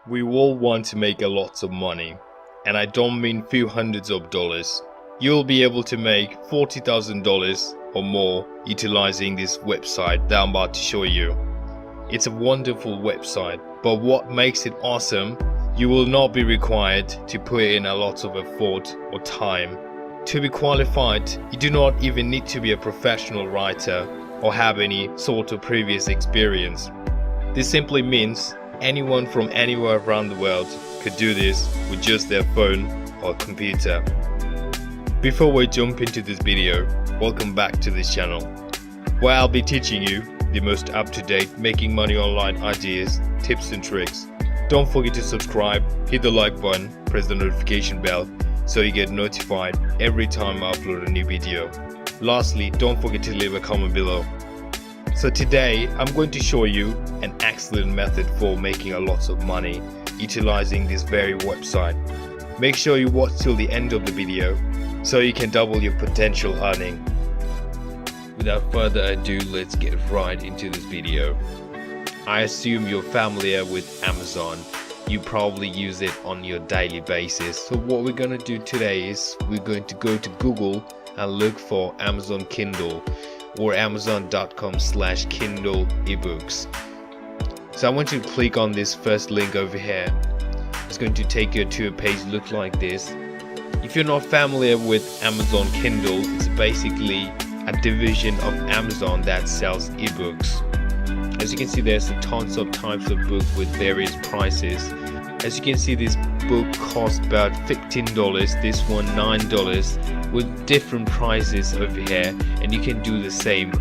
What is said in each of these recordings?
We all want to make a lot of money, and I don't mean few hundreds of dollars. You'll be able to make $40,000 or more utilizing this website that I'm about to show you. It's a wonderful website, but what makes it awesome, you will not be required to put in a lot of effort or time. To be qualified, you do not even need to be a professional writer or have any sort of previous experience. This simply means anyone from anywhere around the world could do this with just their phone or computer. Before we jump into this video, welcome back to this channel, where I'll be teaching you the most up-to-date making money online ideas, tips and tricks. Don't forget to subscribe, hit the like button, press the notification bell so you get notified every time I upload a new video. Lastly, don't forget to leave a comment below. So today I'm going to show you an excellent method for making a lot of money utilizing this very website. Make sure you watch till the end of the video so you can double your potential earning. Without further ado, let's get right into this video. I assume you're familiar with Amazon. You probably use it on your daily basis. So what we're going to do today is we're going to go to Google and look for Amazon Kindle or amazon.com/Kindle ebooks. So I want you to click on this first link over here. It's going to take you to a page look like this. If you're not familiar with Amazon Kindle, it's basically a division of Amazon that sells ebooks. As you can see, there's tons of types of books with various prices. As you can see, this book costs about $15, this one $9, with different prices over here, and you can do the same.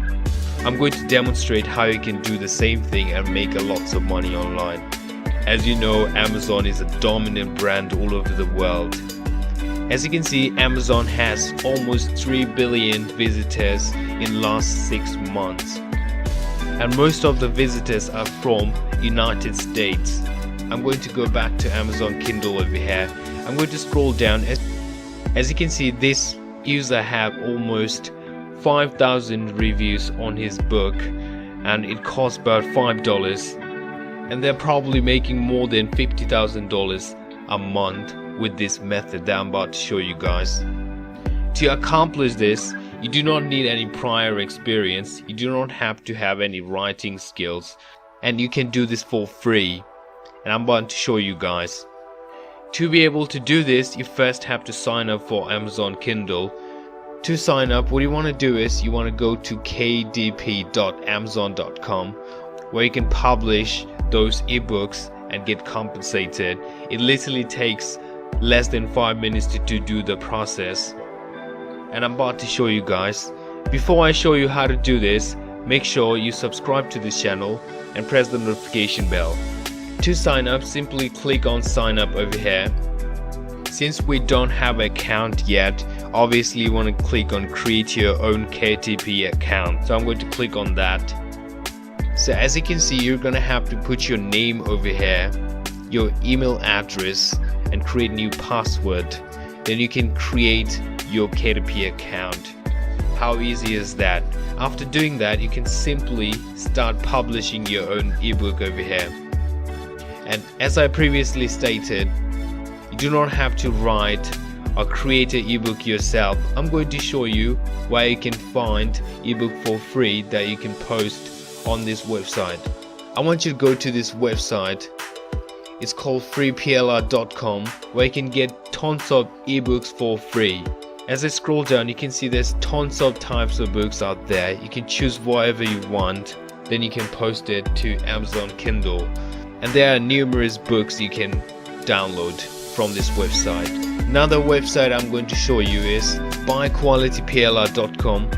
I'm going to demonstrate how you can do the same thing and make a lot of money online. As you know, Amazon is a dominant brand all over the world. As you can see, Amazon has almost 3 billion visitors in last 6 months. And most of the visitors are from United States. I'm going to go back to Amazon Kindle over here. I'm going to scroll down. As you can see, this user have almost 5,000 reviews on his book, and it costs about $5, and they're probably making more than $50,000 a month with this method that I'm about to show you guys. To accomplish this, you do not need any prior experience, you do not have to have any writing skills, and you can do this for free, and I'm about to show you guys. To be able to do this, you first have to sign up for Amazon Kindle. To sign up, what you want to do is you want to go to kdp.amazon.com, where you can publish those ebooks and get compensated. It literally takes less than 5 minutes to do the process, and I'm about to show you guys. Before I show you how to do this, make sure you subscribe to this channel and press the notification bell. To sign up, simply click on sign up over here. Since we don't have an account yet, obviously you want to click on create your own KDP account. So I'm going to click on that. So as you can see, you're going to have to put your name over here, your email address, and create new password. Then you can create your KDP account. How easy is that? After doing that, you can simply start publishing your own ebook over here. And as I previously stated, you do not have to write or create an ebook yourself. I'm going to show you where you can find ebook for free that you can post on this website. I want you to go to this website. It's called freeplr.com, where you can get tons of ebooks for free. As I scroll down, you can see there's tons of types of books out there. You can choose whatever you want, then you can post it to Amazon Kindle. And there are numerous books you can download from this website. Another website I'm going to show you is buyqualityplr.com,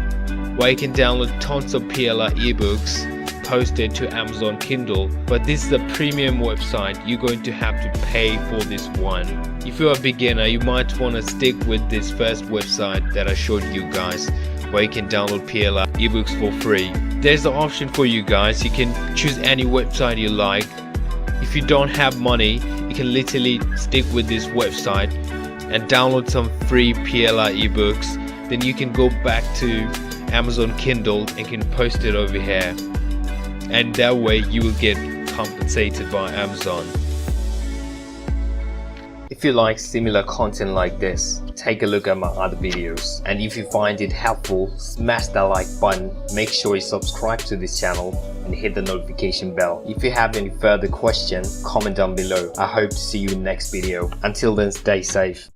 where you can download tons of PLR ebooks posted to Amazon Kindle, but this is a premium website. You're going to have to pay for this one. If you're a beginner, you might want to stick with this first website that I showed you guys, where you can download PLR ebooks for free. There's the option for you guys. You can choose any website you like. If you don't have money, you can literally stick with this website and download some free PLR ebooks. Then you can go back to Amazon Kindle and can post it over here, and that way you will get compensated by Amazon. If you like similar content like this, take a look at my other videos. And if you find it helpful, smash that like button, make sure you subscribe to this channel and hit the notification bell. If you have any further questions, comment down below. I hope to see you in the next video. Until then, stay safe.